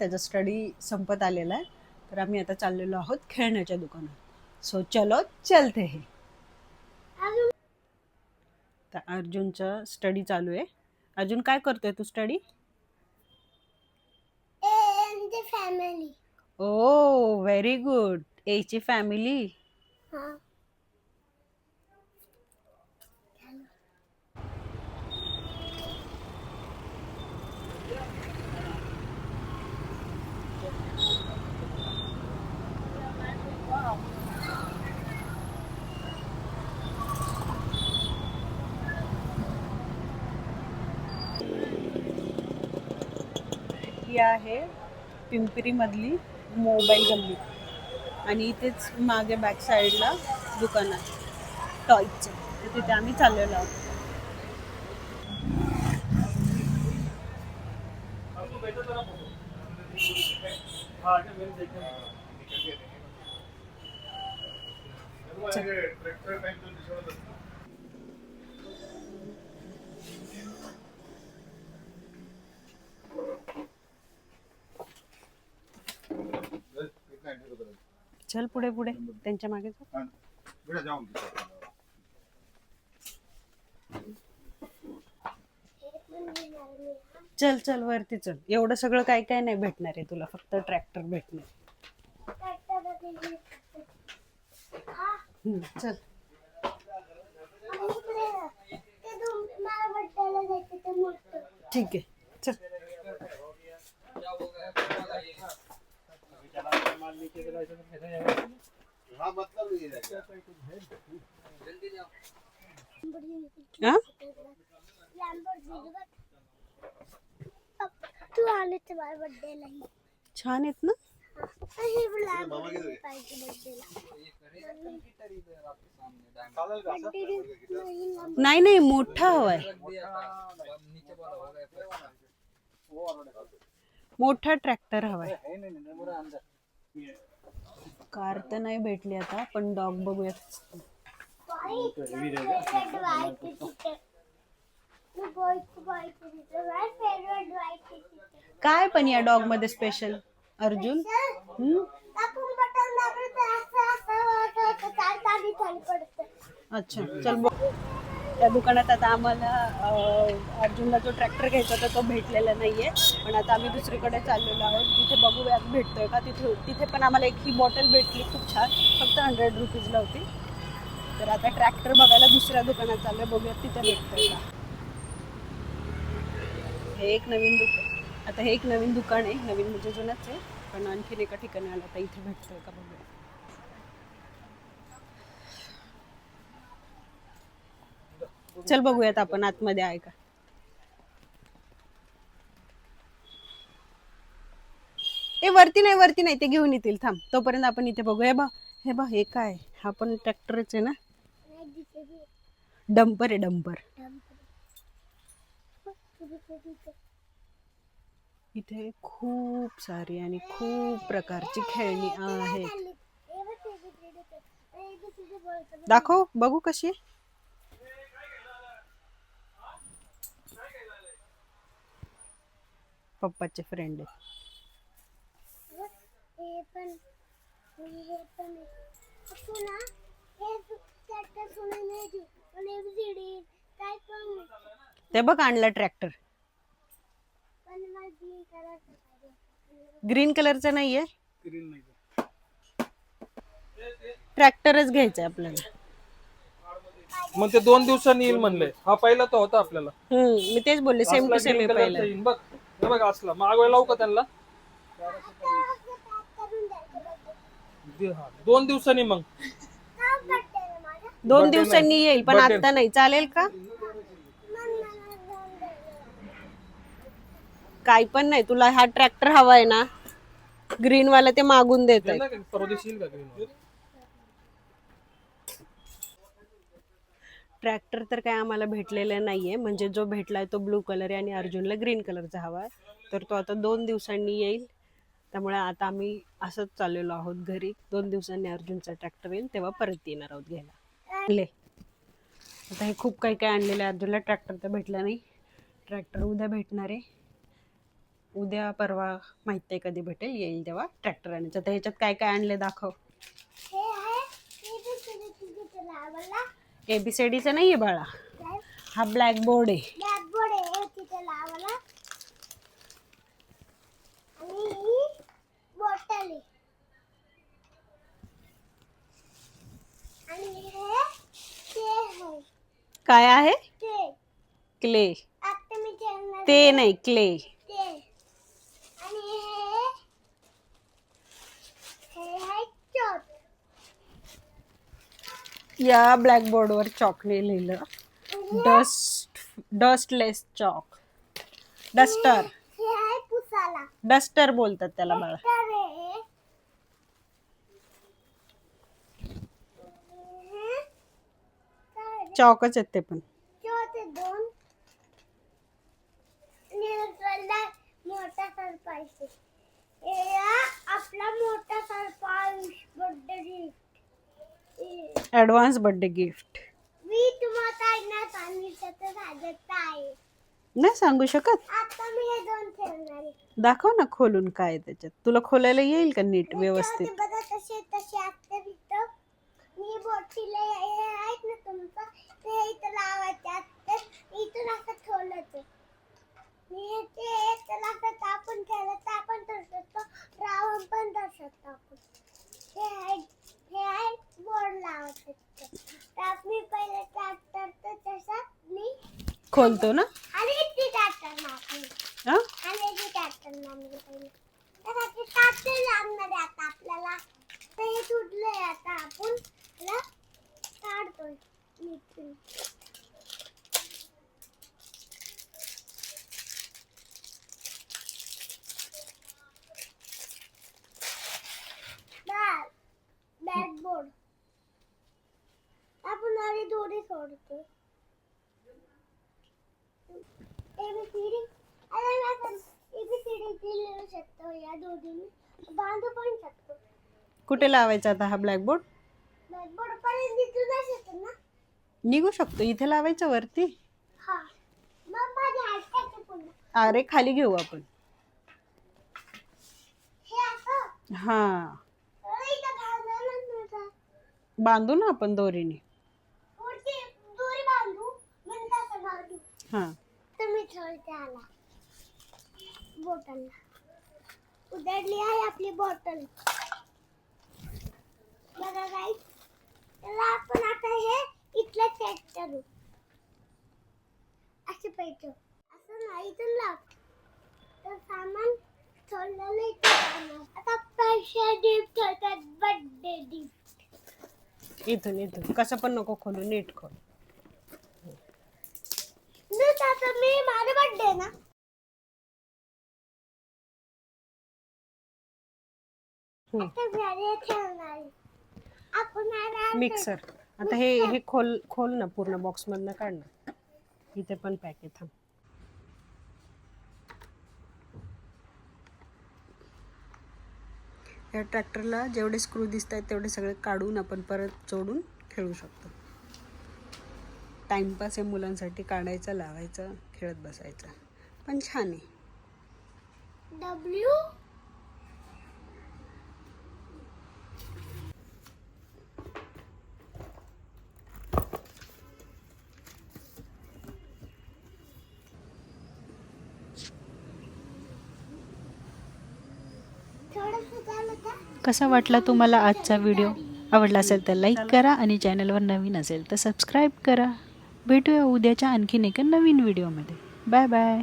त्याचा स्टडी संपत आलेला आहे, तर आम्ही आता चाललेलो आहोत खेळण्याच्या दुकानात. सो चलो चलते हे. तर अर्जुनचा स्टडी चालू आहे. अर्जुन काय करतोय तू स्टडी? फॅमिली. ओ व्हेरी गुड. ए ची फॅमिली. ही आहे पिंपरी मधली मोबाईल गल्ली आणि इथेच मागे बॅक साईडला दुकान आहे टॉयचं. तर तिथे आम्ही चाललेलो आहोत. चल पुढे पुढे त्यांच्या मागे चल चल वरती चल. एवढं सगळं काय काय नाही भेटणार आहे तुला, फक्त ट्रॅक्टर भेटणार. चल ठीक आहे चल. तू आले ते माझ्या बर्थडेला. छान आहेत ना. नाही नाही मोठा हवाय, मोठा ट्रॅक्टर हवाय. कार तर नाही भेटली आता, पण डॉग बघूयात. काय पण या डॉग मध्ये स्पेशल अर्जुन? अच्छा चल बघ. त्या दुकानात आता आम्हाला अर्जुनला जो ट्रॅक्टर घ्यायचा होता तो भेटलेला नाहीये, पण आता आम्ही दुसरीकडे चाललेलो आहोत. तिथे बघूयात भेटतोय का. तिथे पण आम्हाला एक ही बॉटल भेटली खूप छान, फक्त 100 रुपीजला होती. तर आता ट्रॅक्टर बघायला दुसऱ्या दुकानात चाललोय, बघूयात तिथे भेटतोय का. हे एक नवीन दुकान, आता हे एक नवीन दुकान आहे. नवीन म्हणजे जुनच आहे, पण आणखीन एका ठिकाणी आलं आता. इथे भेटतोय का बघूया. चल बघूयात आपण आतमध्ये आहे का. ए वरती नाही ते घेऊन येतील, थांब. तोपर्यंत आपण इथे बघू. हे बघ हे काय, हा पण ट्रॅक्टरच आहे ना. डंपर आहे डंपर. इथे खूप सारी आणि खूप प्रकारची खेळणी आहेत. दाखव बघू कशी. पप्पाचे फ्रेंड आहे. ते बघ आणला ट्रॅक्टर. ग्रीन कलरचा नाहीये, ट्रॅक्टरच घ्यायचा आपल्याला. मग ते 2 दिवसांनी येईल म्हणले. हा पहिला तो होता आपल्याला. मी तेच बोलले, सेम टू सेम आहे पहिला. बघ हे बघ असला मागवायला लावू का त्यांना. 2 दिवसांनी. मग 2 दिवसांनी येईल, पण आता नाही. चालेल का. काय पण नाही. तुला हा ट्रॅक्टर हवाय ना ग्रीन वाला, ते मागून देत आहे. ट्रॅक्टर तर काय आम्हाला भेटलेला नाहीये, म्हणजे जो भेटलाय तो ब्लू कलर आहे आणि अर्जुनला ग्रीन कलरचा हवाय. तर तो आता 2 दिवसांनी येईल. त्यामुळे आता आम्ही असंच चाललेलो आहोत घरी. 2 दिवसांनी अर्जुनचा ट्रॅक्टर येईल, तेव्हा परत येणार आहोत घ्यायला. आता हे खूप काही काय आणलेलं आहे. अर्जुनला ट्रॅक्टर तर भेटला नाही. ट्रॅक्टर उद्या भेटणार आहे. उद्या परवा माहित नाही कधी भेटेल, येईल तेव्हा ट्रॅक्टर आणायचं. तर ह्याच्यात काय काय आणले दाखव. हे आहे तिथे लावायला ABCDचं नाहीये बाळा, हा ब्लॅक बोर्ड आहे. ब्लॅकबोर्ड आहे तिथे लावायला. आणि ही बॉटल आहे. आणि हे ते आहे काय आहे? ते क्ले. आता मी खेळणार ते नाही, क्ले. ते. आणि हे आहे चॉक. या ब्लॅक बोर्डवर चॉकने लिहिलं डस्टलेस चॉक. डस्टर. हे आहे पुसाला. डस्टर बोलतात त्याला बाळा. तर हे चॉकच आहेत ते पण. ते दोन न्यूट्रलला मोठा सरपायचे. आपला मोठा सरपाईश बर्थडे ऍडव्हान्स बर्थडे गिफ्ट. मी तुम्हाला काय नाही सांगितलं तर सांगत आहे. नाही सांगू शकत. आता मी हे दोन ठेवणार आहे. दाखव ना खोलून काय आहे त्याच्यात. तुला खोलायला येईल का नीट व्यवस्थित? ते बघा तसे तसे असते तिथं. मी बोटीला हे आहेत ना तुमचं ते इथं लावायचे असतात. इथून असं ठेवलं. मी ते त्याला असं तापून ठेवलं तर आपण तसं रावण पण तसं आपण हे आहे बोर्ड लावायचं. त्यात मी पहिले ट्रॅक्टर तर तसा मी खोलतो ना. आणि ती ट्रॅक्टर मारली. हा? आणि ती ट्रॅक्टर मारली पहिले. त्यासाठी ट्रॅक्टर लागणार आहे आता आपल्याला. तर हे तुटलंय आता आपण त्याला काढतोय नीट. बॅकबोर्ड आपण आणि दोरी सोडतो. ABCD लिहू शकतो. या दोरीने बांधू पण शकतो. कुठे लावायचा आता हा ब्लॅक बोर्ड? बॅकबोर्ड पर्यंत दिसून शकतो ना. निघू शकतो. इथे लावायचं वरती. हा मग माझ्या हाताचे पुन्हा अरे खाली घेऊ आपण. हे असं हा इथं घालणारच नव्हता. बांधू ना आपण दोरीने. वरती दोरी बांधू म्हणजे असं बांधू. हा तर मी ठेवते आला बॉटलला. उधळली आहे आपली बॉटल. बघा गाईस त्याला आपण आता हे इथलं चेक करू. असं पाहिजे असं नाही इथून लाव. तर सामान ठेवलेलं इथे जाणार. आता पैसे गिफ्ट होतात. बर्थडे गिफ्ट इथून कसं पण नको खोलू, नीट खोल. आता मी माझा बर्थडे ना. आता घरी ठेवणार आहे. आपण आता मिक्सर. आता हे खोल ना पूर्ण बॉक्स मधनं काढ ना. इथे पण पॅक आहे. थांब. या ट्रॅक्टरला जेवढे स्क्रू दिसत आहेत तेवढे सगळे काढून आपण परत जोडून खेळू शकतो. टाइमपास आहे मुलांसाठी. काढायचं, लावायचं, खेळत बसायचं. पण छान आहे. W कसा वाटला तुम्हाला आजचा व्हिडिओ? आवडला असेल तर लाईक करा आणि चॅनलवर नवीन असेल तर सबस्क्राईब करा. भेटूया उद्याच्या आणखीन एका नवीन व्हिडिओमध्ये. Bye bye.